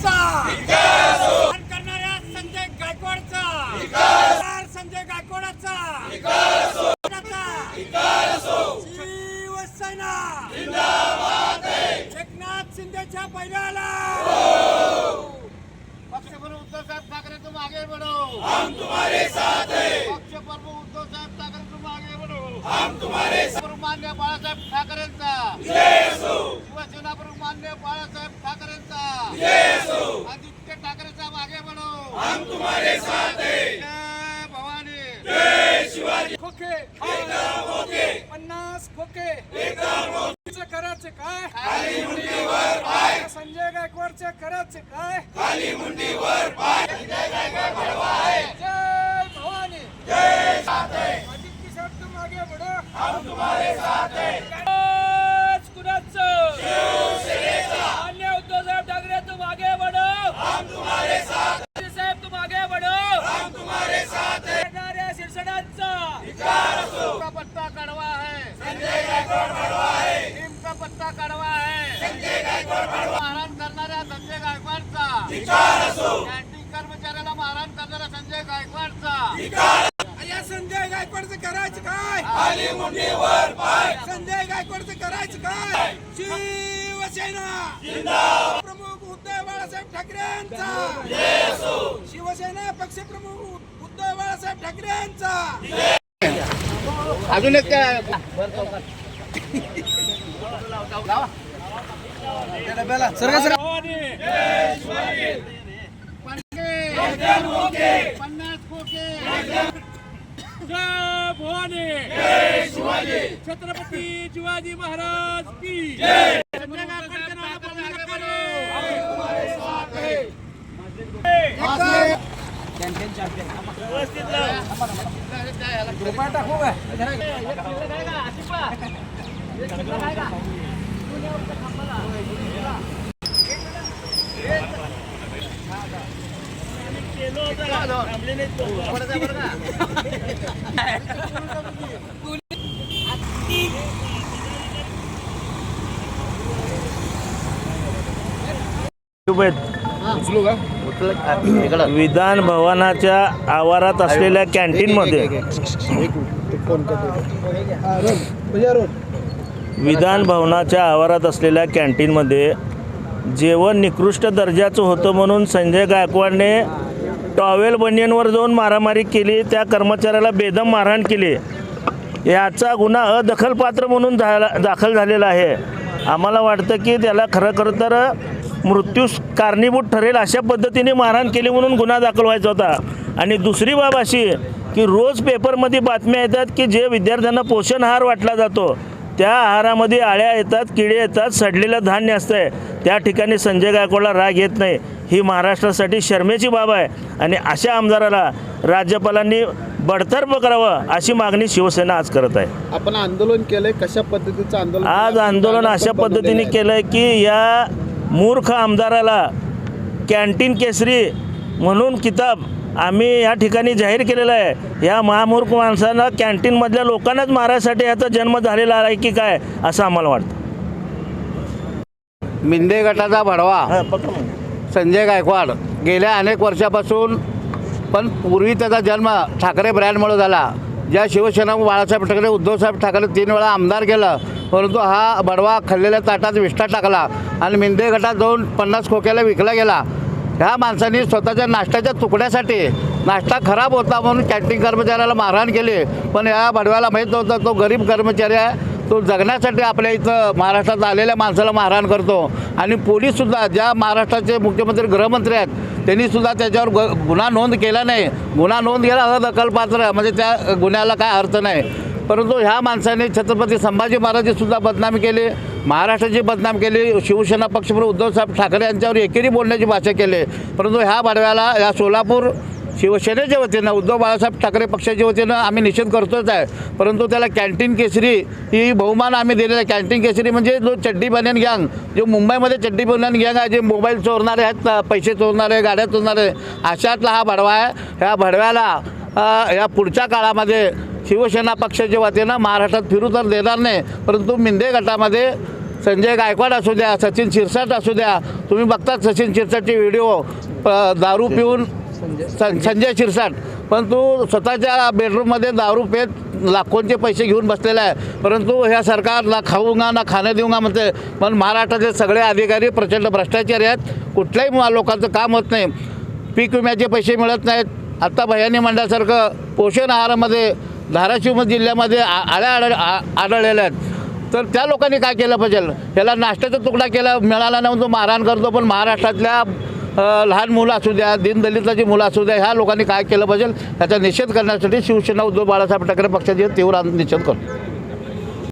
गायकवाडचा करणाऱ्या संजय गायकवाडचा संजय गायकवाडचा शिवसेना एकनाथ शिंदेच्या पैराला पक्षप्रमुख उद्धव साहेब ठाकरे तुम आगे बढ़ो, हम तुम्हारे साथ हैं। पक्षप्रमुख उद्धव साहेब ठाकरे तुम आगे बढ़ो, हम तुम्हारे साथ मान्य बाळासाहेब ठाकरेंचा जय असो, शिवसेना प्रमुख मान्य बाळासाहेब ठाकरेंचा जय असो, आदित्य ठाकरे साहेब आगे बढ़ो, हम तुम्हारे साथ हैं। जय भवानी, जय शिवाजी खोके एकदम ओके, 50 खोके एकदम ओके। करायचे काय खाली मुंडीवर पाय, संजय गायकवाडचे करायचे काय खाली मुंडीवर पाय। संजय गायकवाड भड़वा है, जय भवानी, जय साथ है, आदित्य साहेब तुम आगे बढ़ो, हम तुम्हारे साथ हैं। कुणाचं शिवसेनेचा मान्य उद्धव साहेब ठाकरे तुम आगे बढ़ो, हम तुम्हारे साथ, साहेब तुम आगे बढ़ो, हम तुम्हारे साथ हैं। येणाऱ्या शिरसडांचा धिक्कार असो, का पत्ता कडवा है, संजय गायकवाड भड़वा है, नीमचा पत्ता कडवा है, संजय गायकवाड भड़वा, मारहाण करणाऱ्या संजय गायकवाडचा, धिक्कार असो, कॅन्टीन कर्मचाऱ्याला मारहाण करणाऱ्या संजय गायकवाडचा, धिक्कार। या संजय गायकवाडचं करायचं काय खाली मुंडीवर पाय, संजय गायकवाडचं करायचं काय शिवसेना जिंदाबाद, प्रमुख उद्धव बाळासाहेब ठाकरेंचा जय असो, शिवसेना पक्षप्रमुख उद्धव बाळासाहेब ठाकरेंचा अजून एक काय एकदम ओके, 50 खोके जय भवानी, जय शिवाजी छत्रपती शिवाजी महाराज की जय। संजय गायकवाडच्या नावाने आगे बढ़ो. तुम्हारे साथ हैं। विधान भवनाच्या आवारात असलेल्या कॅन्टीनमध्ये विधान भवनाच्या आवारात असलेल्या कॅन्टीनमध्ये जेवण निकृष्ट दर्जाचं होतं म्हणून संजय गायकवाडने टॉवेल बनियनवर जाऊन मारामारी केली, त्या कर्मचाऱ्याला बेदम मारहाण केली। याचा गुन्हा अदखलपात्र म्हणून दाखल झालेला आहे। आम्हाला वाटतं की त्याला खरं तर मृत्यूस कारणीभूत ठरेल अशा पद्धतीने मारहाण केली म्हणून गुन्हा दाखल व्हायचा होता। आणि दुसरी बाब अशी की रोज पेपरमध्ये बातम्या येतात की जे विद्यार्थ्यांना पोषण आहार वाटला जातो त्या आहारामध्ये आळ्या येतात, किडे येतात, सडलेलं धान्य असतंय। त्या ठिकाणी संजय गायकवाडला राग येत नाही, ही महाराष्ट्रासाठी शर्मेची बाब आहे। आणि अशा आमदाराला राज्यपालांनी बडतर्फ करावं अशी मागणी शिवसेना आज करत आहे। आपण आंदोलन केलंय, कशा पद्धतीचं आंदोलन? आज आंदोलन अशा पद्धतीने केलं आहे की या मूर्ख आमदाराला कॅन्टीन केसरी म्हणून किताब आम्ही या ठिकाणी जाहीर केलेला आहे। या महामूर्ख माणसांना कॅन्टीनमधल्या लोकांनाच मारायसाठी याचा जन्म झालेला आहे की काय असं आम्हाला वाटतं। मिंदे गटाचा भडवा संजय गायकवाड गेल्या अनेक वर्षापासून, पण पूर्वी त्याचा जन्म ठाकरे ब्रँडमुळे झाला। ज्या शिवसेना बाळासाहेब ठाकरे उद्धवसाहेब ठाकरे 3 वेळा आमदार केलं, परंतु हा बडवा खाल्लेल्या ताटात विष्ठा टाकला आणि मिंदे गटात जाऊन 50 खोक्याला विकला गेला। ह्या माणसांनी स्वतःच्या नाश्त्याच्या तुकड्यासाठी, नाश्ता खराब होता म्हणून कॅन्टीन कर्मचाऱ्याला मारहाण केली, पण या बडव्याला माहीत नव्हतं तो गरीब कर्मचारी आहे, तो जगण्यासाठी आपल्या इथं महाराष्ट्रात आलेल्या माणसाला मारहाण करतो। आणि पोलीससुद्धा, ज्या महाराष्ट्राचे मुख्यमंत्री गृहमंत्री आहेत, त्यांनीसुद्धा त्याच्यावर गुन्हा नोंद केला नाही। गुन्हा नोंद केला अदखलपात्र, म्हणजे त्या गुन्ह्याला काय अर्थ नाही। परंतु ह्या माणसाने छत्रपती संभाजी महाराजांचीसुद्धा बदनामी केली, महाराष्ट्राची बदनाम केली, शिवसेना पक्षप्रमुख उद्धवसाहेब ठाकरे यांच्यावर एकेरी बोलण्याची भाषा केली। परंतु ह्या बडव्याला या सोलापूर शिवसेनेच्या वतीनं, उद्धव बाळासाहेब ठाकरे पक्षाच्या वतीनं आम्ही निषेध करतोच आहे। परंतु त्याला कॅन्टीन केसरी ही बहुमान आम्ही दिलेला आहे। कॅन्टीन केसरी म्हणजे जो चड्डी बनियन गँग, जो मुंबईमध्ये चड्डी बनियन गँग आहे, जे मोबाईल चोरणारे आहेत, पैसे चोरणारे, गाड्या चोरणारे, अशातला हा भडवा आहे। ह्या भडव्याला या पुढच्या काळामध्ये शिवसेना पक्षाच्या वतीनं महाराष्ट्रात फिरू तर देणार नाही, परंतु मिंदे गटामध्ये संजय गायकवाड असू द्या, सचिन शिरसाट असू द्या, तुम्ही बघतात सचिन शिरसाटचे व्हिडिओ दारू पिऊन संजय शिरसाट, पण तो स्वतःच्या बेडरूममध्ये दारू पेत लाखोंचे पैसे घेऊन बसलेला आहे. परंतु ह्या सरकार ना खाऊंगा ना खाणं देऊंगा म्हणते, पण महाराष्ट्रातले सगळे अधिकारी प्रचंड भ्रष्टाचारी आहेत. कुठल्याही लोकांचं काम होत नाही, पीक विम्याचे पैसे मिळत नाहीत. आत्ता भयानी मंडळासारखं पोषण आहारामध्ये धाराशिव जिल्ह्यामध्ये आढळलेल्या आहेत. तर त्या लोकांनी काय केलं पाहिजे, ह्याला नाश्त्याचा तुकडा केला मिळाला नाही तो मारहाण करतो. पण महाराष्ट्रातल्या लहान मुलं असू द्या, दीनदलिताची मुलं असू द्या, ह्या लोकांनी काय केलं पाहिजे ह्याचा निषेध करण्यासाठी शिवसेना उद्धव बाळासाहेब ठाकरे पक्षाचे तीव्र निषेध करतो.